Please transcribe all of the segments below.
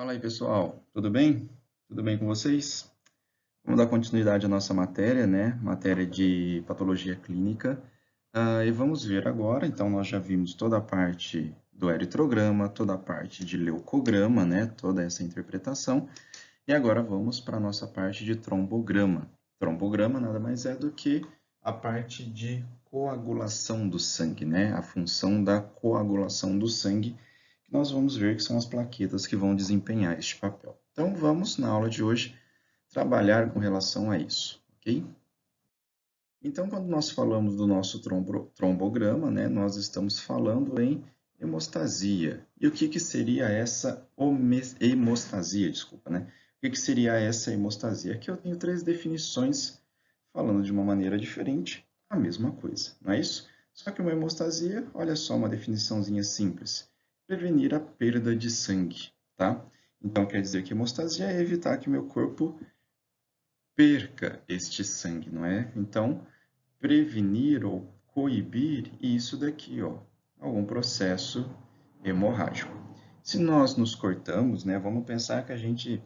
Fala aí, pessoal. Tudo bem? Tudo bem com vocês? Vamos dar continuidade à nossa matéria, né? Matéria de patologia clínica. E vamos ver agora, então, nós já vimos toda a parte do eritrograma, toda a parte de leucograma, né? Toda essa interpretação. E agora vamos para a nossa parte de trombograma. Trombograma nada mais é do que a parte de coagulação do sangue, né? A função da coagulação do sangue, que nós vamos ver que são as plaquetas que vão desempenhar este papel. Então, vamos, na aula de hoje, trabalhar com relação a isso, ok? Então, quando nós falamos do nosso trombograma, né, nós estamos falando em hemostasia. E o que seria essa hemostasia, desculpa, né? O que seria essa hemostasia? Aqui eu tenho três definições falando de uma maneira diferente, a mesma coisa, não é isso? Só que uma hemostasia, olha só, uma definiçãozinha simples. Prevenir a perda de sangue, tá? Então, quer dizer que hemostasia é evitar que o meu corpo perca este sangue, não é? Então, prevenir ou coibir isso daqui, ó, algum processo hemorrágico. Se nós nos cortamos, né, vamos pensar que a gente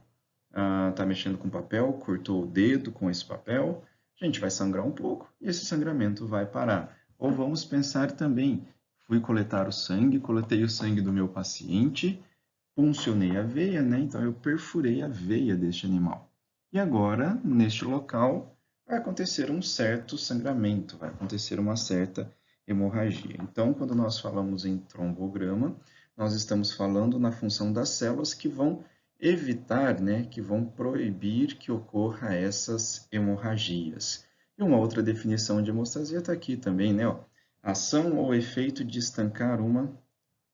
está mexendo com papel, cortou o dedo com esse papel, a gente vai sangrar um pouco e esse sangramento vai parar. Ou vamos pensar também, fui coletar o sangue, coletei o sangue do meu paciente, puncionei a veia, né? Então eu perfurei a veia deste animal. E agora, neste local, vai acontecer um certo sangramento, vai acontecer uma certa hemorragia. Então, quando nós falamos em trombograma, nós estamos falando na função das células que vão evitar, né, que vão proibir que ocorra essas hemorragias. E uma outra definição de hemostasia está aqui também, né? Ó, ação ou efeito de estancar uma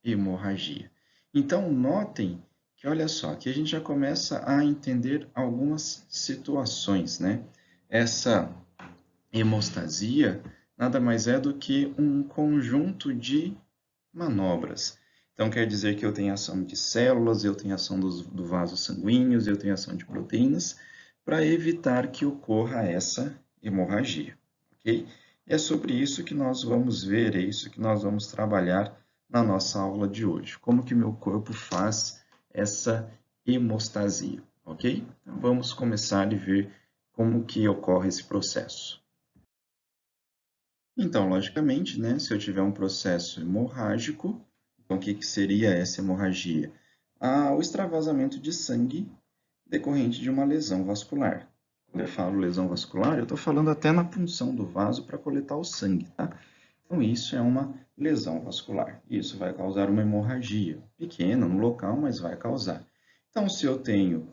hemorragia. Então, notem que, olha só, aqui a gente já começa a entender algumas situações, né? Essa hemostasia nada mais é do que um conjunto de manobras. Então, quer dizer que eu tenho ação de células, eu tenho ação do vaso sanguíneos, eu tenho ação de proteínas, para evitar que ocorra essa hemorragia, ok? E é sobre isso que nós vamos ver, é isso que nós vamos trabalhar na nossa aula de hoje. Como que meu corpo faz essa hemostasia, ok? Então, vamos começar a ver como que ocorre esse processo. Então, logicamente, né, se eu tiver um processo hemorrágico, então o que seria essa hemorragia? O extravasamento de sangue decorrente de uma lesão vascular. Quando eu falo lesão vascular, eu estou falando até na punção do vaso para coletar o sangue, tá? Então, isso é uma lesão vascular. Isso vai causar uma hemorragia, pequena no local, mas vai causar. Então, se eu tenho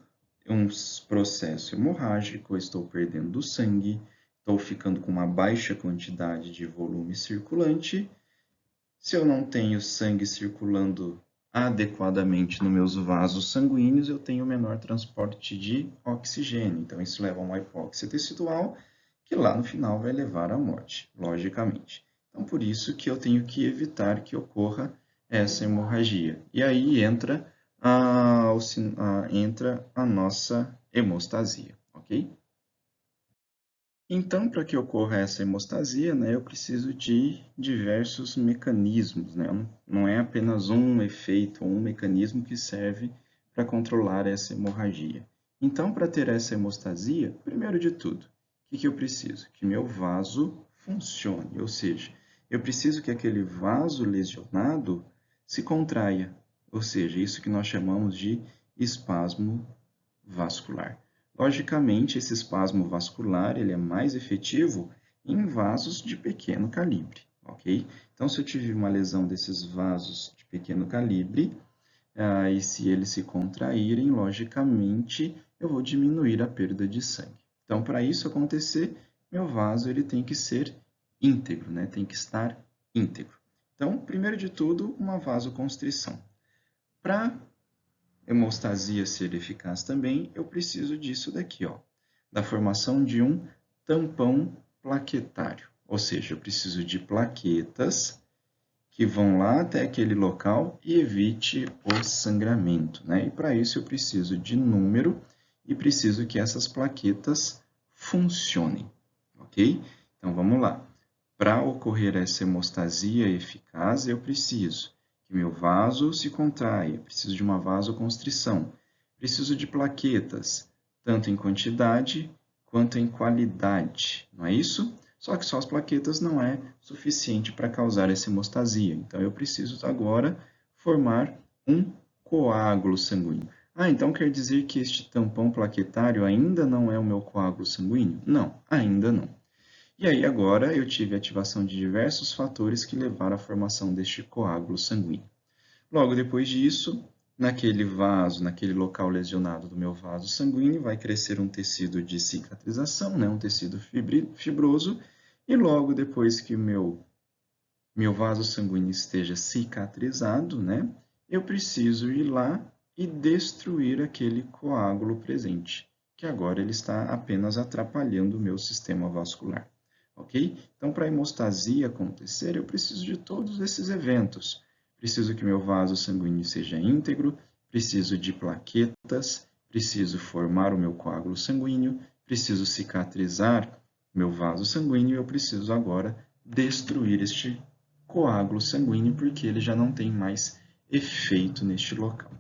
um processo hemorrágico, eu estou perdendo sangue, estou ficando com uma baixa quantidade de volume circulante. Se eu não tenho sangue circulando adequadamente nos meus vasos sanguíneos, eu tenho menor transporte de oxigênio. Então, isso leva a uma hipóxia tecidual, que lá no final vai levar à morte, logicamente. Então, por isso que eu tenho que evitar que ocorra essa hemorragia. E aí entra a nossa hemostasia, ok? Então, para que ocorra essa hemostasia, né, eu preciso de diversos mecanismos, né? Não é apenas um efeito, um mecanismo que serve para controlar essa hemorragia. Então, para ter essa hemostasia, primeiro de tudo, o que eu preciso? Que meu vaso funcione, ou seja, eu preciso que aquele vaso lesionado se contraia, ou seja, isso que nós chamamos de espasmo vascular. Logicamente, esse espasmo vascular ele é mais efetivo em vasos de pequeno calibre, ok? Então, se eu tiver uma lesão desses vasos de pequeno calibre, e se eles se contraírem, logicamente, eu vou diminuir a perda de sangue. Então, para isso acontecer, meu vaso ele tem que ser íntegro, né? Tem que estar íntegro. Então, primeiro de tudo, uma vasoconstrição. Para hemostasia ser eficaz também, eu preciso disso daqui, ó, da formação de um tampão plaquetário. Ou seja, eu preciso de plaquetas que vão lá até aquele local e evite o sangramento, né? E para isso eu preciso de número e preciso que essas plaquetas funcionem, ok? Então vamos lá. Para ocorrer essa hemostasia eficaz, eu preciso que meu vaso se contraia, preciso de uma vasoconstrição. Preciso de plaquetas, tanto em quantidade quanto em qualidade, não é isso? Só que só as plaquetas não é suficiente para causar essa hemostasia. Então, eu preciso agora formar um coágulo sanguíneo. Ah, então quer dizer que este tampão plaquetário ainda não é o meu coágulo sanguíneo? Não, ainda não. E aí agora eu tive ativação de diversos fatores que levaram à formação deste coágulo sanguíneo. Logo depois disso, naquele vaso, naquele local lesionado do meu vaso sanguíneo, vai crescer um tecido de cicatrização, né? Um tecido fibroso, e logo depois que o meu vaso sanguíneo esteja cicatrizado, né? Eu preciso ir lá e destruir aquele coágulo presente, que agora ele está apenas atrapalhando o meu sistema vascular, ok? Então, para a hemostasia acontecer, eu preciso de todos esses eventos. Preciso que meu vaso sanguíneo seja íntegro, preciso de plaquetas, preciso formar o meu coágulo sanguíneo, preciso cicatrizar meu vaso sanguíneo e eu preciso agora destruir este coágulo sanguíneo porque ele já não tem mais efeito neste local.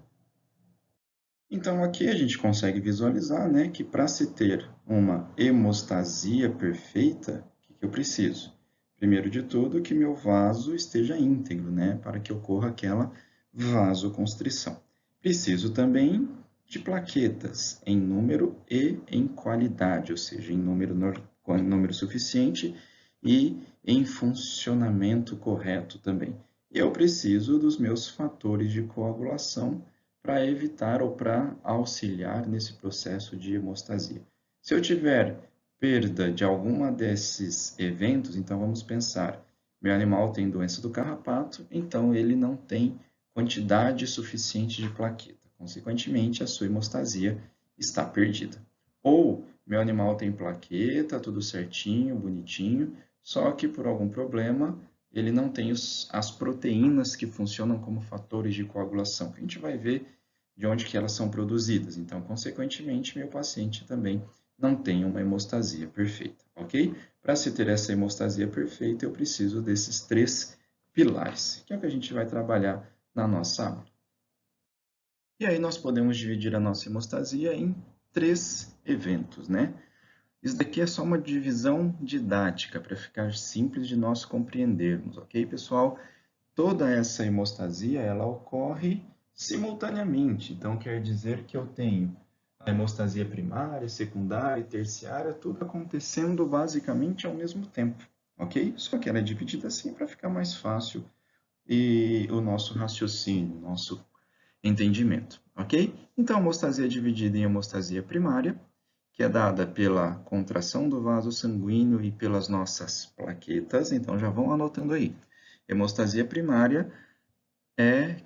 Então aqui a gente consegue visualizar, né, que para se ter uma hemostasia perfeita, o que eu preciso? Primeiro de tudo, que meu vaso esteja íntegro, né, para que ocorra aquela vasoconstrição. Preciso também de plaquetas em número e em qualidade, ou seja, em número suficiente e em funcionamento correto também. E eu preciso dos meus fatores de coagulação para evitar ou para auxiliar nesse processo de hemostasia. Se eu tiver perda de alguma desses eventos, então vamos pensar, meu animal tem doença do carrapato, então ele não tem quantidade suficiente de plaqueta. Consequentemente, a sua hemostasia está perdida. Ou meu animal tem plaqueta, tudo certinho, bonitinho, só que por algum problema ele não tem as proteínas que funcionam como fatores de coagulação. A gente vai ver de onde que elas são produzidas. Então, consequentemente, meu paciente também não tem uma hemostasia perfeita, ok? Para se ter essa hemostasia perfeita, eu preciso desses 3 pilares, que é o que a gente vai trabalhar na nossa aula. E aí nós podemos dividir a nossa hemostasia em 3 eventos, né? Isso daqui é só uma divisão didática, para ficar simples de nós compreendermos, ok, pessoal? Toda essa hemostasia, ela ocorre simultaneamente. Então, quer dizer que eu tenho a hemostasia primária, secundária e terciária, tudo acontecendo basicamente ao mesmo tempo, ok? Só que ela é dividida assim para ficar mais fácil e o nosso raciocínio, o nosso entendimento, ok? Então, a hemostasia é dividida em hemostasia primária, que é dada pela contração do vaso sanguíneo e pelas nossas plaquetas. Então, já vão anotando aí. Hemostasia primária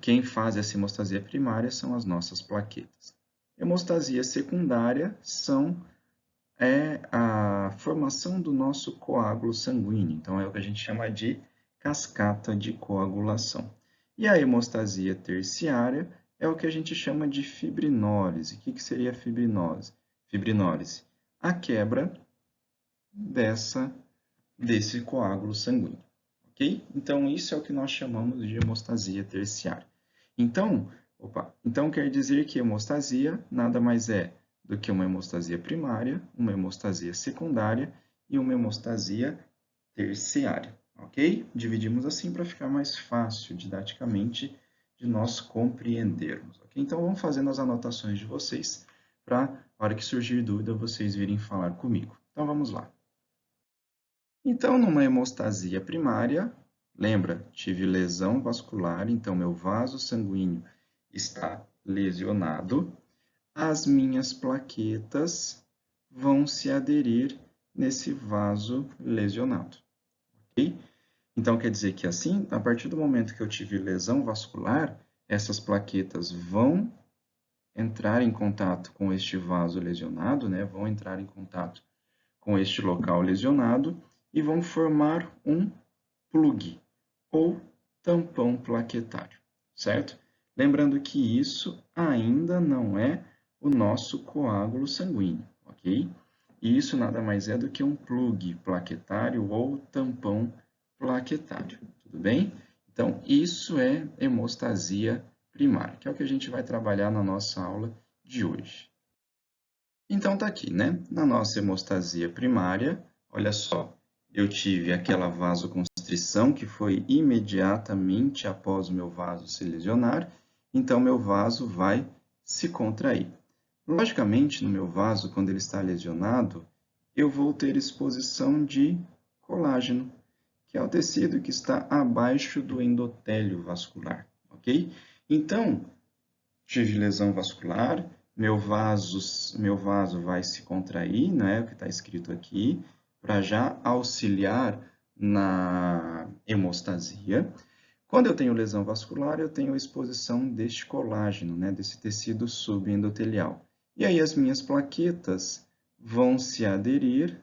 quem faz essa hemostasia primária são as nossas plaquetas. Hemostasia secundária é a formação do nosso coágulo sanguíneo. Então, é o que a gente chama de cascata de coagulação. E a hemostasia terciária é o que a gente chama de fibrinólise. O que seria a fibrinólise? Fibrinólise, a quebra desse coágulo sanguíneo. Ok? Então, isso é o que nós chamamos de hemostasia terciária. Então, quer dizer que hemostasia nada mais é do que uma hemostasia primária, uma hemostasia secundária e uma hemostasia terciária. Ok? Dividimos assim para ficar mais fácil didaticamente de nós compreendermos. Okay? Então, vamos fazendo as anotações de vocês para, na hora que surgir dúvida, vocês virem falar comigo. Então, vamos lá. Então, numa hemostasia primária, lembra, tive lesão vascular, então meu vaso sanguíneo está lesionado, as minhas plaquetas vão se aderir nesse vaso lesionado, ok? Então, quer dizer que assim, a partir do momento que eu tive lesão vascular, essas plaquetas vão entrar em contato com este vaso lesionado, né? Vão entrar em contato com este local lesionado e vão formar um plug ou tampão plaquetário, certo? Lembrando que isso ainda não é o nosso coágulo sanguíneo, ok? E isso nada mais é do que um plug plaquetário ou tampão plaquetário, tudo bem? Então, isso é hemostasia primária, que é o que a gente vai trabalhar na nossa aula de hoje. Então, tá aqui, né? Na nossa hemostasia primária, olha só, eu tive aquela vasoconstrição que foi imediatamente após o meu vaso se lesionar, então meu vaso vai se contrair. Logicamente, no meu vaso, quando ele está lesionado, eu vou ter exposição de colágeno, que é o tecido que está abaixo do endotélio vascular, ok? Então, tive lesão vascular, meu vaso vai se contrair, né, o que está escrito aqui, para já auxiliar na hemostasia. Quando eu tenho lesão vascular, eu tenho a exposição deste colágeno, né, desse tecido subendotelial. E aí as minhas plaquetas vão se aderir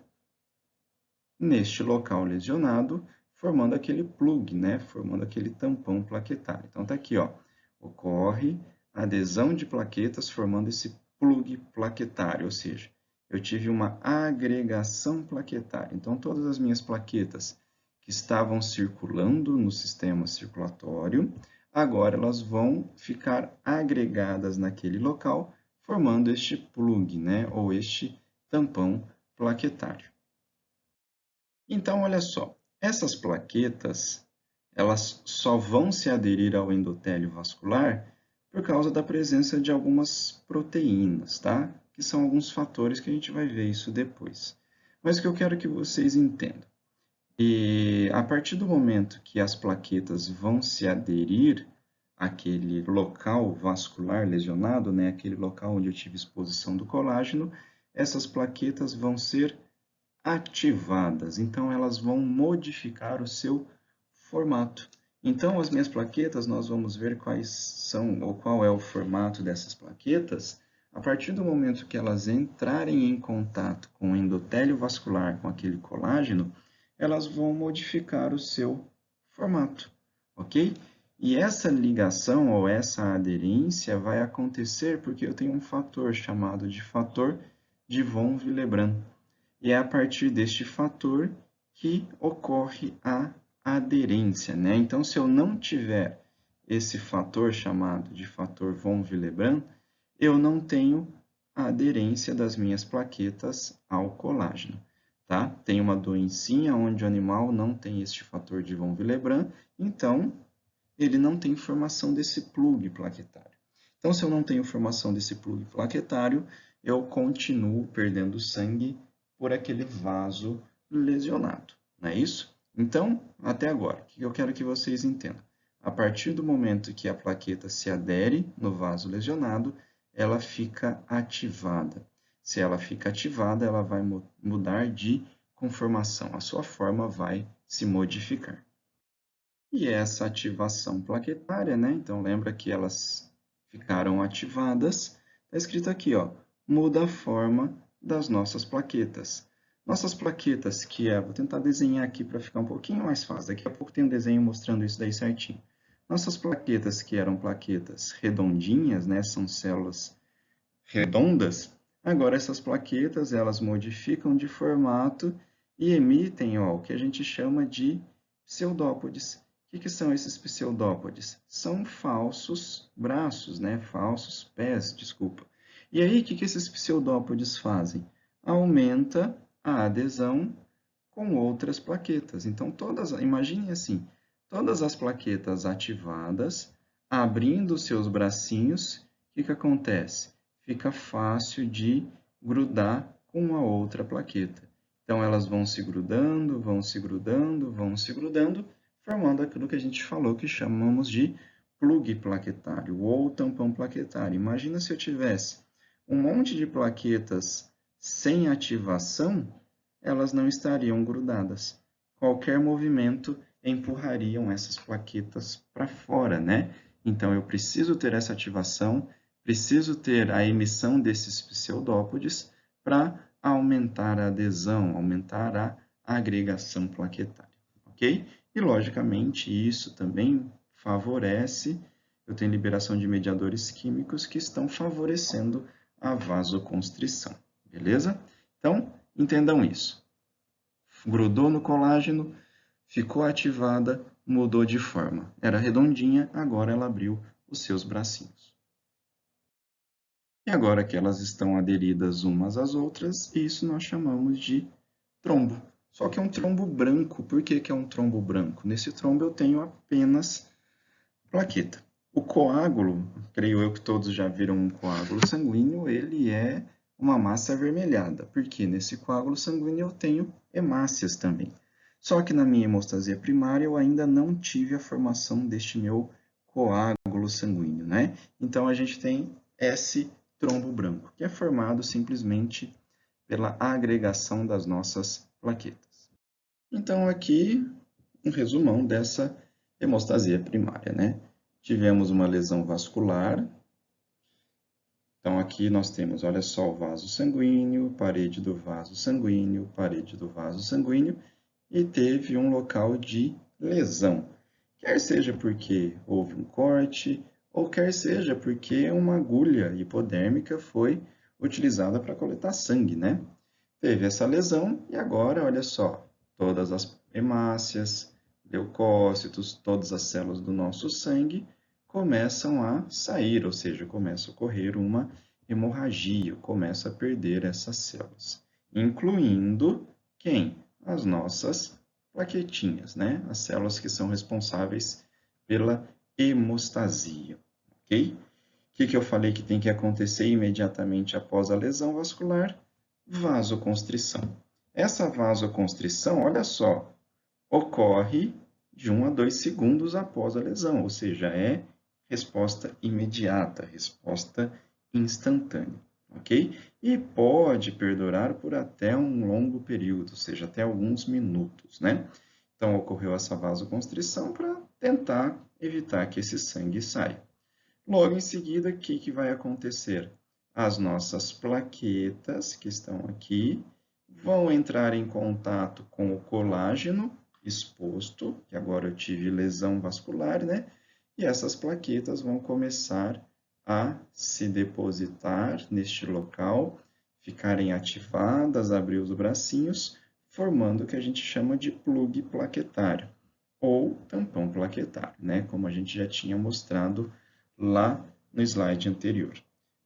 neste local lesionado, formando aquele plug, né, formando aquele tampão plaquetário. Então tá aqui, ó, ocorre adesão de plaquetas formando esse plug plaquetário, ou seja, eu tive uma agregação plaquetária. Então todas as minhas plaquetas que estavam circulando no sistema circulatório, agora elas vão ficar agregadas naquele local, formando este plug, né, ou este tampão plaquetário. Então, olha só, essas plaquetas, elas só vão se aderir ao endotélio vascular por causa da presença de algumas proteínas, tá? Que são alguns fatores que a gente vai ver isso depois. Mas o que eu quero que vocês entendam. E a partir do momento que as plaquetas vão se aderir àquele local vascular lesionado, né, aquele local onde eu tive exposição do colágeno, essas plaquetas vão ser ativadas, então elas vão modificar o seu formato. Então, as minhas plaquetas, nós vamos ver quais são ou qual é o formato dessas plaquetas a partir do momento que elas entrarem em contato com o endotélio vascular, com aquele colágeno, elas vão modificar o seu formato, ok? E essa ligação ou essa aderência vai acontecer porque eu tenho um fator chamado de fator de von Willebrand. E é a partir deste fator que ocorre a aderência, né? Então, se eu não tiver esse fator chamado de fator von Willebrand, eu não tenho a aderência das minhas plaquetas ao colágeno, tá? Tem uma doencinha onde o animal não tem este fator de von Willebrand, então ele não tem formação desse plug plaquetário. Então, se eu não tenho formação desse plug plaquetário, eu continuo perdendo sangue por aquele vaso lesionado, não é isso? Então, até agora, o que eu quero que vocês entendam? A partir do momento que a plaqueta se adere no vaso lesionado, ela fica ativada. Se ela fica ativada, ela vai mudar de conformação, a sua forma vai se modificar. E essa ativação plaquetária, né? Então, lembra que elas ficaram ativadas. Está escrito aqui, ó, muda a forma das nossas plaquetas. Nossas plaquetas, que é, vou tentar desenhar aqui para ficar um pouquinho mais fácil. Daqui a pouco tem um desenho mostrando isso daí certinho. Nossas plaquetas, que eram plaquetas redondinhas, né? São células redondas. Agora, essas plaquetas, elas modificam de formato e emitem, ó, o que a gente chama de pseudópodes. O que são esses pseudópodes? São falsos braços, né? Falsos pés, desculpa. E aí, o que esses pseudópodes fazem? Aumenta a adesão com outras plaquetas. Então, imaginem assim, todas as plaquetas ativadas, abrindo seus bracinhos, o que acontece? Fica fácil de grudar com a outra plaqueta. Então, elas vão se grudando, vão se grudando, vão se grudando, formando aquilo que a gente falou que chamamos de plug plaquetário ou tampão plaquetário. Imagina se eu tivesse um monte de plaquetas sem ativação, elas não estariam grudadas. Qualquer movimento empurrariam essas plaquetas para fora, né? Então, eu preciso ter essa ativação, preciso ter a emissão desses pseudópodes para aumentar a adesão, aumentar a agregação plaquetária, ok? E, logicamente, isso também favorece, eu tenho liberação de mediadores químicos que estão favorecendo a vasoconstrição, beleza? Então, entendam isso. Grudou no colágeno, ficou ativada, mudou de forma. Era redondinha, agora ela abriu os seus bracinhos. E agora que elas estão aderidas umas às outras, isso nós chamamos de trombo. Só que é um trombo branco. Por que que é um trombo branco? Nesse trombo eu tenho apenas plaqueta. O coágulo, creio eu que todos já viram um coágulo sanguíneo, ele é uma massa avermelhada, porque nesse coágulo sanguíneo eu tenho hemácias também. Só que na minha hemostasia primária eu ainda não tive a formação deste meu coágulo sanguíneo, né? Então a gente tem esse trombo branco, que é formado simplesmente pela agregação das nossas plaquetas. Então aqui um resumão dessa hemostasia primária, né? Tivemos uma lesão vascular. Então, aqui nós temos, olha só, o vaso sanguíneo, parede do vaso sanguíneo, parede do vaso sanguíneo, e teve um local de lesão. Quer seja porque houve um corte, ou quer seja porque uma agulha hipodérmica foi utilizada para coletar sangue, né? Teve essa lesão e agora, olha só, todas as hemácias, leucócitos, todas as células do nosso sangue começam a sair, ou seja, começa a ocorrer uma hemorragia, começa a perder essas células, incluindo quem? As nossas plaquetinhas, né? As células que são responsáveis pela hemostasia, ok? O que eu falei que tem que acontecer imediatamente após a lesão vascular? Vasoconstrição. Essa vasoconstrição, olha só, ocorre de 1 a 2 segundos após a lesão, ou seja, é resposta imediata, resposta instantânea, ok? E pode perdurar por até um longo período, ou seja, até alguns minutos, né? Então, ocorreu essa vasoconstrição para tentar evitar que esse sangue saia. Logo em seguida, o que vai acontecer? As nossas plaquetas, que estão aqui, vão entrar em contato com o colágeno exposto, que agora eu tive lesão vascular, né? E essas plaquetas vão começar a se depositar neste local, ficarem ativadas, abrir os bracinhos, formando o que a gente chama de plug plaquetário, ou tampão plaquetário, né? Como a gente já tinha mostrado lá no slide anterior.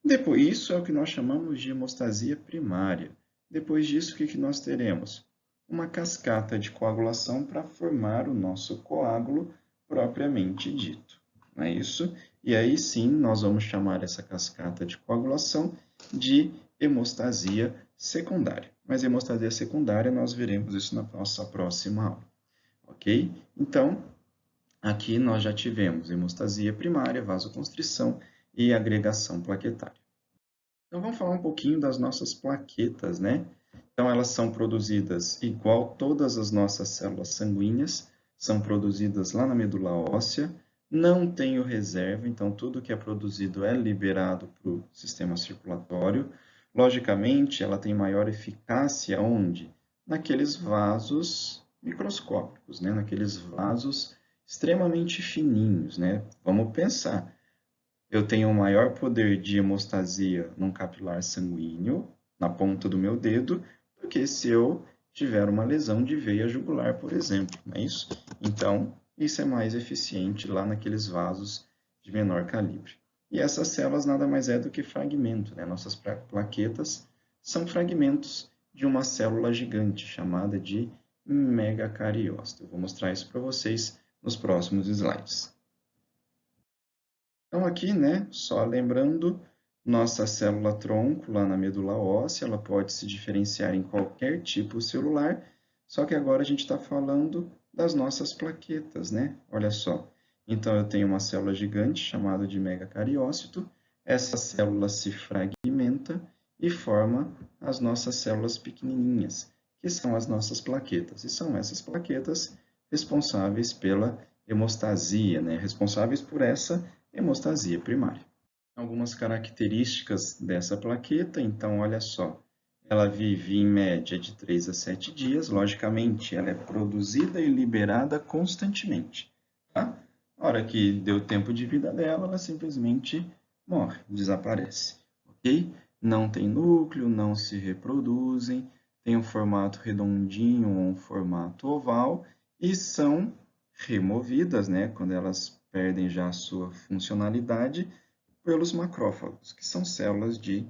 Depois, isso é o que nós chamamos de hemostasia primária. Depois disso, o que nós teremos? Uma cascata de coagulação para formar o nosso coágulo propriamente dito. Não é isso? E aí sim, nós vamos chamar essa cascata de coagulação de hemostasia secundária. Mas hemostasia secundária, nós veremos isso na nossa próxima aula. Ok? Então, aqui nós já tivemos hemostasia primária, vasoconstrição e agregação plaquetária. Então vamos falar um pouquinho das nossas plaquetas, né? Então elas são produzidas igual todas as nossas células sanguíneas, são produzidas lá na medula óssea, não tem o reserva, então tudo que é produzido é liberado para o sistema circulatório. Logicamente, ela tem maior eficácia onde? Naqueles vasos microscópicos, né? Naqueles vasos extremamente fininhos, né? Vamos pensar. Eu tenho um maior poder de hemostasia num capilar sanguíneo, na ponta do meu dedo, do que se eu tiver uma lesão de veia jugular, por exemplo, não é isso? Então, isso é mais eficiente lá naqueles vasos de menor calibre. E essas células nada mais é do que fragmento, né? Nossas plaquetas são fragmentos de uma célula gigante chamada de megacariócito. Eu vou mostrar isso para vocês nos próximos slides. Então, aqui, né, só lembrando, nossa célula-tronco lá na medula óssea, ela pode se diferenciar em qualquer tipo celular, só que agora a gente está falando das nossas plaquetas, né? Olha só. Então, eu tenho uma célula gigante chamada de megacariócito, essa célula se fragmenta e forma as nossas células pequenininhas, que são as nossas plaquetas. E são essas plaquetas responsáveis pela hemostasia, né? Responsáveis por essa hemostasia primária. Algumas características dessa plaqueta, então, olha só, ela vive em média de 3 a 7 dias, logicamente, ela é produzida e liberada constantemente, tá? Na hora que deu o tempo de vida dela, ela simplesmente morre, desaparece, ok? Não tem núcleo, não se reproduzem, tem um formato redondinho ou um formato oval e são removidas, né, quando elas perdem já a sua funcionalidade, pelos macrófagos, que são células de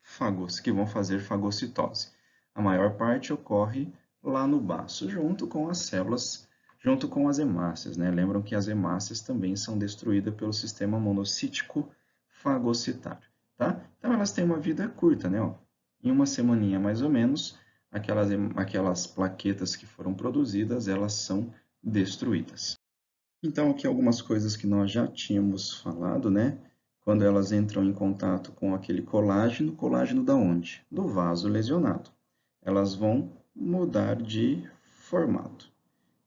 fagos, que vão fazer fagocitose. A maior parte ocorre lá no baço, junto com as células, junto com as hemácias, né? Lembram que as hemácias também são destruídas pelo sistema monocítico fagocitário, tá? Então elas têm uma vida curta, né? Ó, em uma semaninha mais ou menos, aquelas plaquetas que foram produzidas, elas são destruídas. Então, aqui algumas coisas que nós já tínhamos falado, né? Quando elas entram em contato com aquele colágeno da onde? Do vaso lesionado. Elas vão mudar de formato.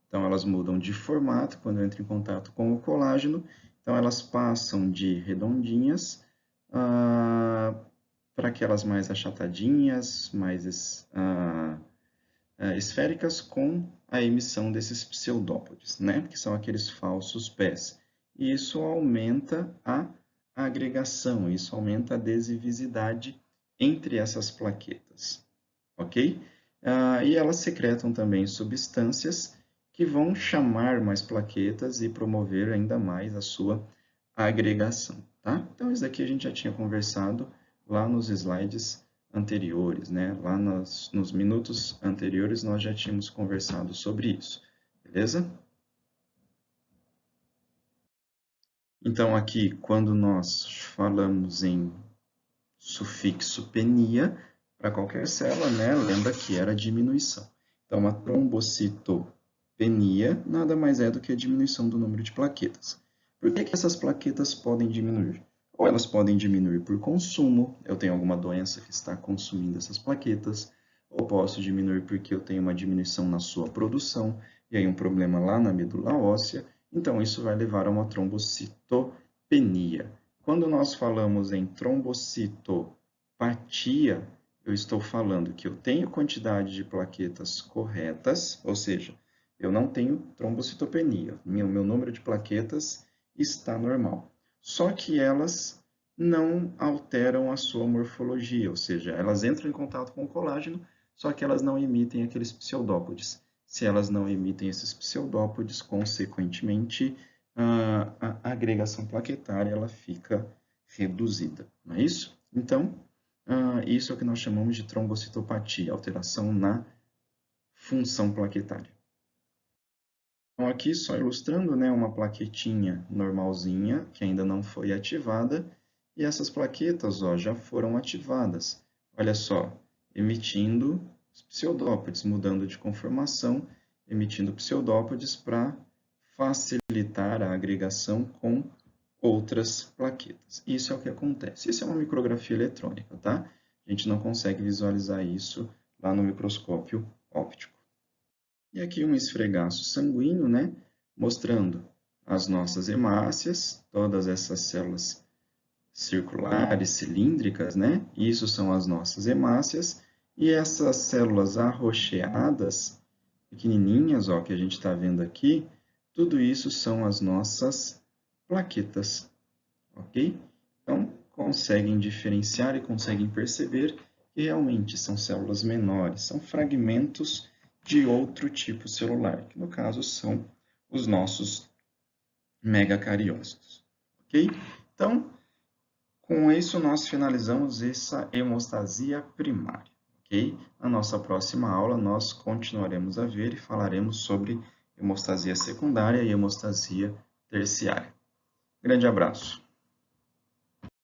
Então, elas mudam de formato quando entram em contato com o colágeno. Então, elas passam de redondinhas para aquelas mais achatadinhas, mais esféricas, com a emissão desses pseudópodes, né? Que são aqueles falsos pés. E isso aumenta a agregação, isso aumenta a adesividade entre essas plaquetas, ok? E elas secretam também substâncias que vão chamar mais plaquetas e promover ainda mais a sua agregação, tá? Então, isso daqui a gente já tinha conversado lá nos slides anteriores, né? Lá nos minutos anteriores nós já tínhamos conversado sobre isso, beleza? Então, aqui, quando nós falamos em sufixo penia, para qualquer célula, né? Lembra que era diminuição. Então, a trombocitopenia nada mais é do que a diminuição do número de plaquetas. Por que essas plaquetas podem diminuir? Ou elas podem diminuir por consumo, eu tenho alguma doença que está consumindo essas plaquetas, ou posso diminuir porque eu tenho uma diminuição na sua produção, e aí um problema lá na medula óssea, então isso vai levar a uma trombocitopenia. Quando nós falamos em trombocitopatia, eu estou falando que eu tenho quantidade de plaquetas corretas, ou seja, eu não tenho trombocitopenia, meu número de plaquetas está normal. Só que elas não alteram a sua morfologia, ou seja, elas entram em contato com o colágeno, só que elas não emitem aqueles pseudópodes. Se elas não emitem esses pseudópodes, consequentemente, a agregação plaquetária ela fica reduzida, não é isso? Então, isso é o que nós chamamos de trombocitopatia, alteração na função plaquetária. Então, aqui só ilustrando, né, uma plaquetinha normalzinha, que ainda não foi ativada, e essas plaquetas ó, já foram ativadas. Olha só, emitindo pseudópodes, mudando de conformação, emitindo pseudópodes para facilitar a agregação com outras plaquetas. Isso é o que acontece. Isso é uma micrografia eletrônica, tá? A gente não consegue visualizar isso lá no microscópio óptico. E aqui um esfregaço sanguíneo, né? Mostrando as nossas hemácias, todas essas células circulares, cilíndricas, né? Isso são as nossas hemácias. E essas células arroxeadas, pequenininhas, ó, que a gente está vendo aqui, tudo isso são as nossas plaquetas, ok? Então, conseguem diferenciar e conseguem perceber que realmente são células menores, são fragmentos de outro tipo celular, que no caso são os nossos megacariócitos, ok? Então, com isso nós finalizamos essa hemostasia primária, ok? Na nossa próxima aula nós continuaremos a ver e falaremos sobre hemostasia secundária e hemostasia terciária. Grande abraço!